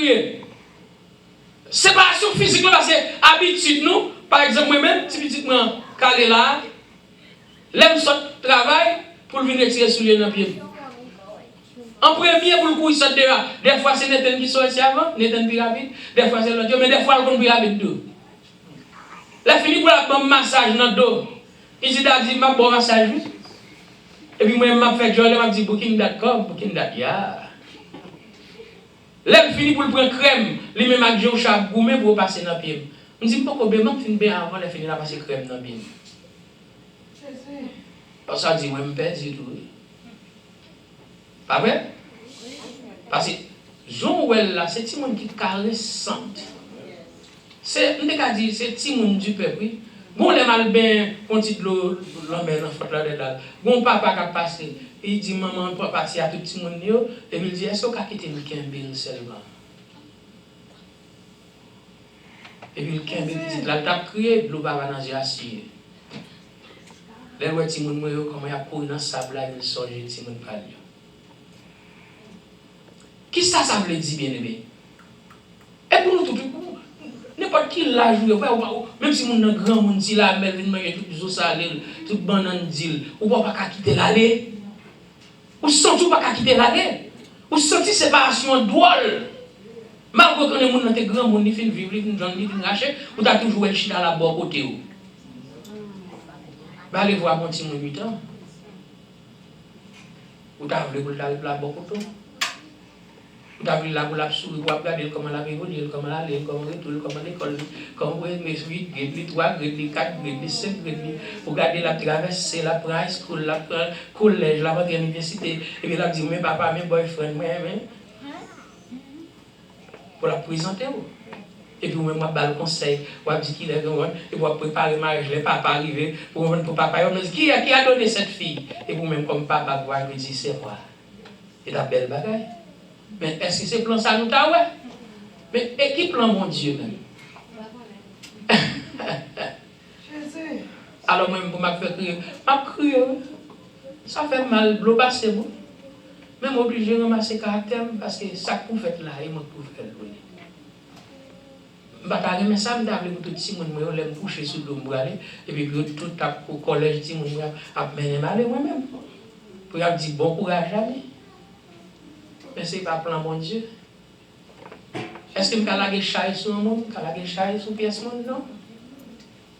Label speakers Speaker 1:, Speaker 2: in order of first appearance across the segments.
Speaker 1: crier. Séparation physique là, c'est habitude nous. Par exemple, moi-même, si petitement calé là, l'aime sort travail pour venir retirer sous les pieds. En premier, pour le coup, il sort de là. Des fois, c'est Nathan qui sort avant, Nathan plus rapide. Des fois, c'est l'autre, mais des fois, il est plus rapide. Là, fini pour la bonne massage dans le dos. Il dit, ma bon massage. Et puis, moi, je fais Joel, je dis, booking.com, booking.ya. Là, fini pour le prendre crème, lui même avec Joe Chab gourmet pour passer dans le pied. Je dis, pourquoi bien, je finis bien avant, je finis à passer crème dans le pied. Parce que ça dit, moi, je perds du tout. Pas vrai? Parce que, Jean Well là, c'est Timon qui caressante. C'est, on a dit, c'est Timon du peuple, oui. Bon, les mal bien, on dit de l'eau, l'homme dans faute là dedans. Bon, papa qui a passé, il dit, maman, papa, si à tout le monde, et il dit, est-ce qu'on a quitté le Kembel seulement? Et puis le Kembel dit, là, t'as crié, l'eau va dans les aciers. Là, où est-ce que comment il a couru dans le sable là, il sort de Timon Palio. Qui ça veut dire, bien aimé? Et pour nous tout, n'importe qui l'a joué, même si mon grand monde dit là, mais tout ça, tout banane dit, ou pas quitter l'aller. Ou senti pas quitter l'aller. Ou senti séparation drôle. Malgré que les gens dans tes grands monde ils finissent vivre, ils finissent racher, ou t'as toujours un chien à la bord côté où. Bah allez voir mon petit mon 8 ans. Ou t'as voulu pour la bord côté. Vous avez vu la souris, vous regardez comment la évolue, comment la lève, comment retourne, comment l'école, comment vous avez 8, grade 3, grade 4, grade 5, grade. Vous regardez la traversée, la high school, la collège, la université, et puis là, vous dites, mais papa, mes boyfriend, moi, pour la présenter. Et puis vous-même, vous avez le conseil, vous avez dit qu'il est grand, et vous avez préparé le mariage, les papas arrivés, pour papa, vous avez dit, qui a donné cette fille? Et vous-même, comme papa, vous avez dit, c'est moi. Et la belle bagaille. Mais est-ce que c'est plan ça nous t'a ouais? Mais et qui plan mon Dieu même? Alors moi pour m'a faire crier, ça fait mal, l'eau passe bon. Même obligé de ramasser caractère parce que ça pour faire là et moi pour faire le bataille mais ça me d'avait tout petit monde moi l'aime coucher sur l'ombre aller et puis tout au collège petit monde a mené mal moi-même. Pour y dire bon courage jamais. Mais ce n'est pas plan mon Dieu. Est-ce que je peux aller chailler sur un monde? Je peux aller chailler sur pièce monde? Non.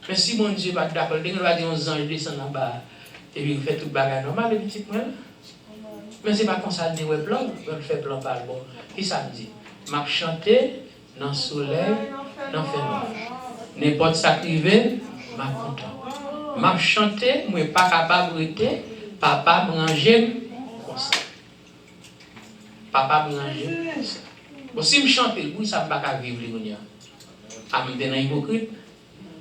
Speaker 1: Mais si mon Dieu va d'accord, il va dire aux anges descendent en bas et puis il fait tout le bagage normal, le petit moi. Mais ce n'est pas comme ça, il dit, ouais, plan, il fait plan par le bon. Qui ça me dit? M'a chanté dans le soleil, dans le fait. N'importe ça qui arrive, m'a content. M'a chanté, moi pas capable de rester, papa me range comme ça. Papa me range. Bon, si je chante, oui, ça ne va pas vivre les gens. Ah, je suis hypocrite.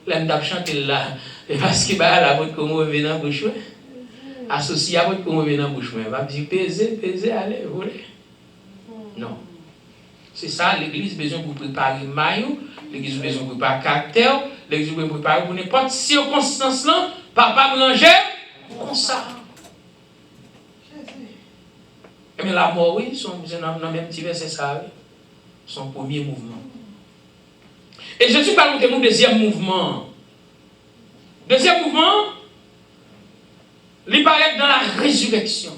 Speaker 1: Là, je chante là. Parce que la voix comme on vient dans la bouche. Associé à votre comme on vient dans la bouche. Je vais dire, pesez, allez, voulez. Non. C'est ça, l'église a besoin de préparer maillot, l'église a besoin de préparer caractère, l'église a besoin de préparer pour n'importe circonstance là, papa me range comme ça. Mais la mort, oui, dans le même petit verset, ça, oui. Son premier mouvement. Et Jésus parle de mon deuxième mouvement. Deuxième mouvement, il paraît dans la résurrection.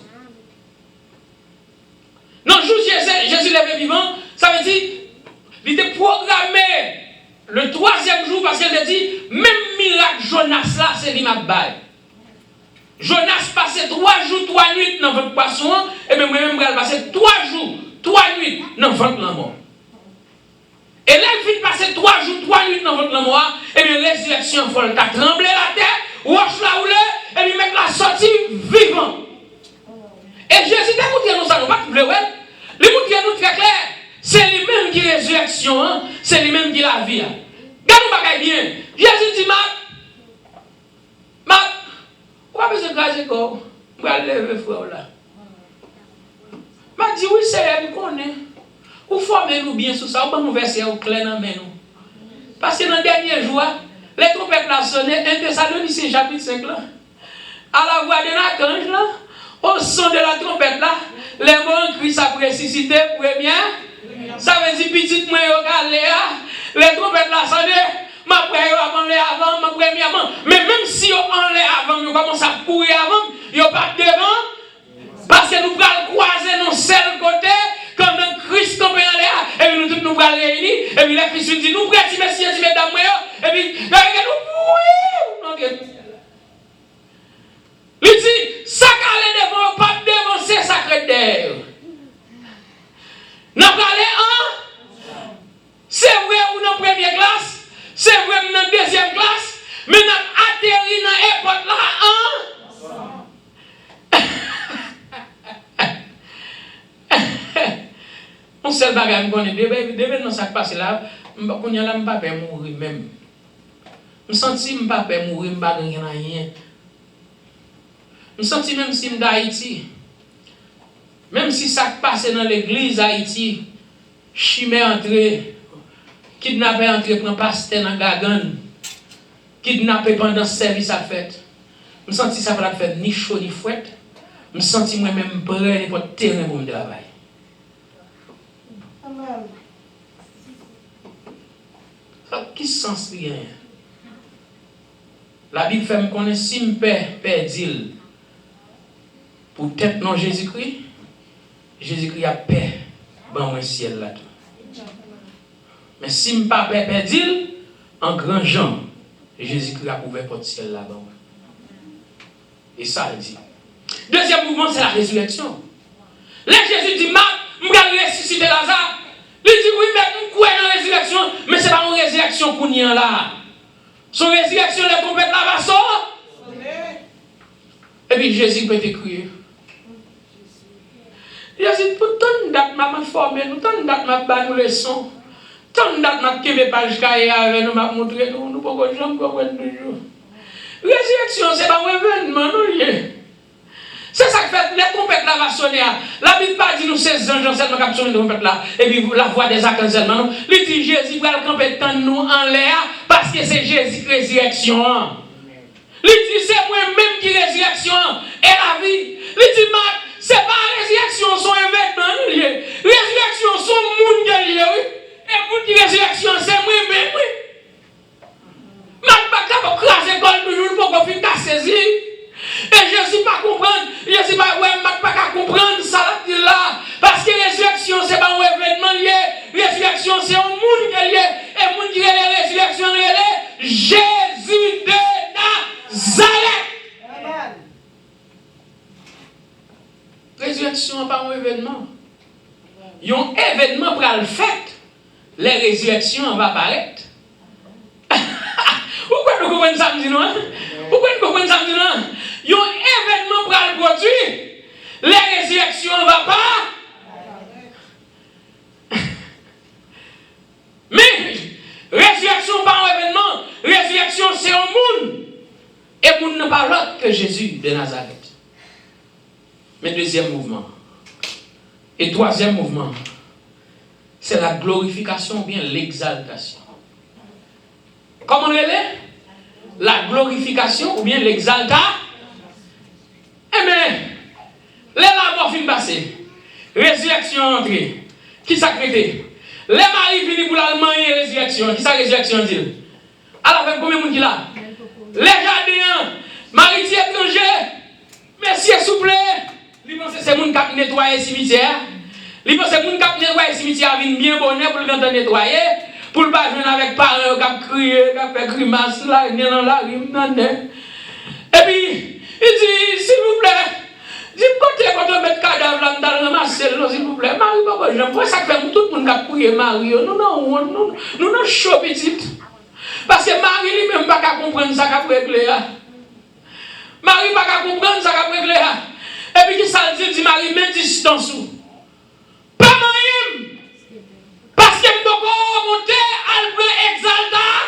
Speaker 1: Non, jour Jésus levé vivant, ça veut dire, il était programmé le troisième jour parce qu'il a dit, même miracle Jonas là, c'est l'imabbaye. Jonas passait 3 jours, 3 nuits dans votre poisson, et bien moi-même, je passais 3 jours, 3 nuits dans votre mort. Et là, il finit passer 3 jours, 3 nuits dans votre mort, et bien résurrection folle, t'as tremblé la terre, roche la roulée, et puis mettre la sortie vivant. Et Jésus t'a dit nous ça, nous pas pleurer. Il dit nous très clair, c'est lui-même qui est résurrection, hein? C'est lui-même qui est la vie. Regarde nous bien. Jésus dit Marc, pourquoi besoin de graser corps? Je vais lever frère là. Marc dit oui, c'est elle qu'on est. Ou formez-nous bien sur ça, ou pas nous verser au clair dans nous. Parce que dans le dernier jour, les trompettes là sonné, 1 Thessaloniciens chapitre 5 là. À la voix de l'archange là, au son de la trompette là, les morts en Christ a ressuscité première Ça veut dire petit moi regarder les trompettes là sonner, ma prière avant les avant, ma prière avant. Mais même si on enlève avant, on commence à courir avant, yo pas devant parce que nous prenons croiser nos seul côté comme dans Christ tombé en l'air et puis nous tous nous prenons réunis et puis les fils disent nous prêts messieurs et mesdames et puis nous il dit ça calé devant pas devant c'est sacré d'air. N'a pas aller c'est vrai ou dans première classe, c'est vrai ou dans deuxième classe, mais n'a atterri dans l'époque là on seul bagage qu'on est devant ça qui passe là, on y a là pas peur mourir même. Je senti pas peur mourir pas rien. Je senti même si d'Haïti. Même si ça qui passe dans l'église Haïti, chimé entré, kidnappé entré prend pasteur dans Gagan, kidnappé pendant service à fête. Je senti ça va faire ni chaud ni fouette. Je senti moi-même prêt pour terrain pour me travailler. Ça qui sens rien. La Bible fait me connaître si me perdil pour tête non Jésus-Christ. Jésus-Christ a paix dans le ciel là. Mais si me pas perdil en grand Jean, Jésus-Christ a ouvert porte ciel là-bas. Et ça il dit. Deuxième mouvement c'est la résurrection. Là Jésus dit je vais ressusciter Lazare. Il dit oui, mais nous croyons dans la résurrection, mais ce n'est pas une résurrection qu'on y a là. Son résurrection, les trompettes là va sortir. Et puis Jésus peut écrire. Il a dit, pour tant de dates, m'a formé, nous, tant de dates, m'a donné nous leçons, tant de dates, m'a kévé page cahier avec nous, m'a montré nous, nous pouvons jamais comprendre toujours. Résurrection, ce n'est pas un événement, non? C'est ça qui fait les trompettes là va sonner. La Bible pas dit nous c'est Jean seulement qui a sonné les trompettes là et puis la voix des archanges seulement non. Il dit Jésus va le camper nous en l'air parce que c'est Jésus qui résurrection. Il dit c'est moi-même qui résurrection et la vie. Il dit c'est pas résurrection son événement lié. Résurrection son monde qui lié oui. Et pour qui résurrection c'est moi-même oui. Mat pas capable craser col toujours pour qu'on finisse à saisir. Et je ne suis pas comprendre, je ne suis pas comprendre ça là, parce que résurrection c'est pas un événement lié, résurrection c'est un monde qui est lié, et le monde qui est lié, résurrection est Jésus de Nazareth. Résurrection n'est pas un événement. Il y a un événement pour le fait, les résurrections vont apparaître. Pourquoi nous comprenons ça, non? Pourquoi nous comprenons ça, non? Il y a un événement pour le produire. Les résurrections ne vont pas. Mais, résurrection pas un événement. Résurrection c'est un monde. Et le monde n'est pas l'autre que Jésus de Nazareth. Mais deuxième mouvement. Et troisième mouvement. C'est la glorification ou bien l'exaltation. Comment on est? La glorification ou bien l'exaltation. Eh bien, les morts finissent passer. Résurrection entrée. Qui s'est créé? Les maris finissent pour l'Allemagne résurrection. Qui s'est résurrection dit? À la fin, combien de monde qui là? Les jardins, maris étrangers. Messieurs, s'il vous plaît. Ils pensent que c'est les gens qui nettoient le cimetière. Ils pensent que c'est les gens qui nettoient le cimetière viennent bien bonnet pour le nettoyer. Pour ne pas venir avec parents qui crient, qui fait grimace, là, il y a dans la rime. Et puis, il dit, s'il vous plaît, dis-moi quand on met le cadavre là, dans le marcel, s'il vous plaît, Marie, papa, j'aime pas ça que fait tout le monde qui crié Marie. Nous, chaud petite. Parce que Marie lui-même pas qu'à comprendre ça qu'a régler. Marie pas qu'à comprendre ça qu'a régler. Et puis, qui ça dit, Marie, mets distance. Pas moyen. Parce que je peux remonter à le exaltant.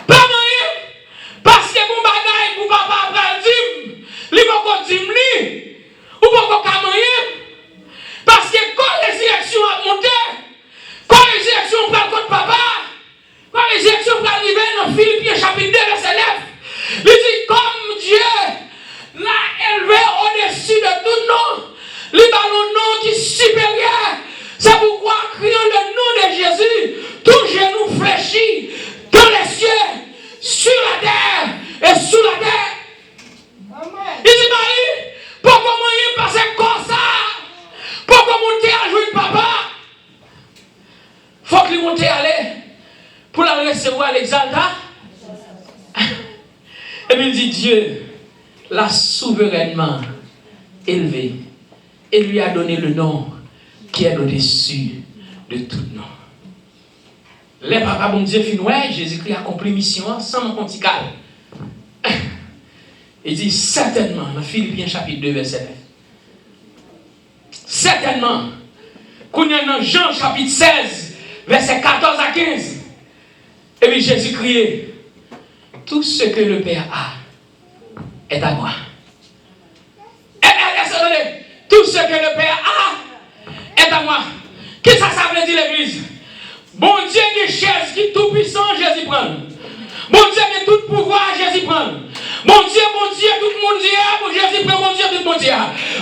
Speaker 1: Pas moyen. Parce que mon bagage pour papa après le il va dire ou pas moyen. Parce que quand les élections a monté, quand les élections prennent contre papa, quand les élections prennent arriver dans Philippiens chapitre 2 verset 9, il dit comme Dieu l'a élevé au-dessus de tout nom, il va faut qu'il monte aller pour la recevoir l'exalta. Et puis il dit Dieu l'a souverainement élevé et lui a donné le nom qui est au-dessus de tout nom. Les papas, bon Dieu, fin ouais, Jésus-Christ a accompli mission sans mon pontical. Il dit certainement, dans Philippiens chapitre 2, verset 9. Certainement, qu'on y a dans Jean chapitre 16, verset 14 à 15. Et puis Jésus criait, tout ce que le Père a est à moi. Tout ce que le Père a est à moi. Qu'est-ce que ça veut dire l'église? Bon Dieu qui chaise, qui tout puissant, Jésus prend. Bon Dieu qui tout pouvoir, Jésus prend. Bon Dieu, tout le monde dit, Jésus prend, bon Dieu, tout le monde dit.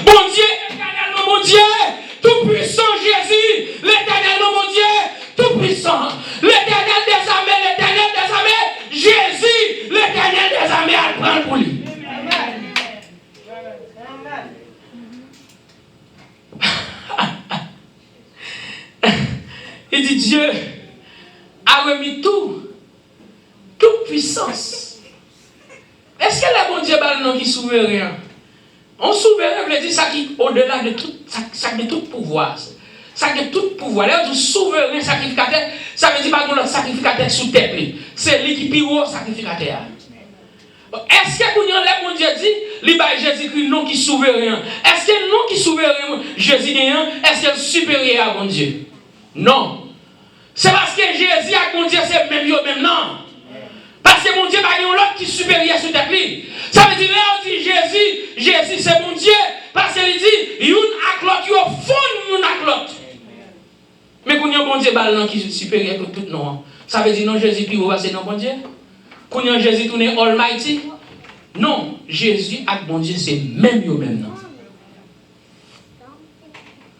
Speaker 1: Bon Dieu, éternellement, mon Dieu, tout puissant, Jésus, l'éternellement, mon Dieu, tout puissant. L'éternel des armées, Jésus, l'éternel des armées, à prendre pour lui. Il dit Dieu a remis toute puissance. Est-ce que le bon Dieu a le nom qui est souverain? On souverain veut dire ça qui au-delà de tout, ça de tout pouvoir. Ça de tout pouvoir. Là, du souverain sacrificateur, ça veut dire pas que notre sacrificateur sous terre. C'est lui qui est plus haut sacrificateur. Est-ce que quand le bon Dieu dit, il a Jésus-Christ nom qui est souverain? Est-ce que le nom qui est souverain, Jésus est-ce qu'il est supérieur à bon Dieu? Non. C'est parce que Jésus a mon Dieu, c'est même non. Parce que mon Dieu n'a pas l'autre qui est supérieur sur ta vie. Ça veut dire, là, on dit Jésus c'est mon Dieu. Parce qu'il dit, yon ak l'autre, yon fond yon ak l'autre. Mais quand yon bon Dieu, qui est supérieur que tout non. Ça veut dire, non, Jésus plus haut, c'est non bon Dieu. Quand yon Jésus tourne Almighty. Non, Jésus ak bon Dieu, c'est même non.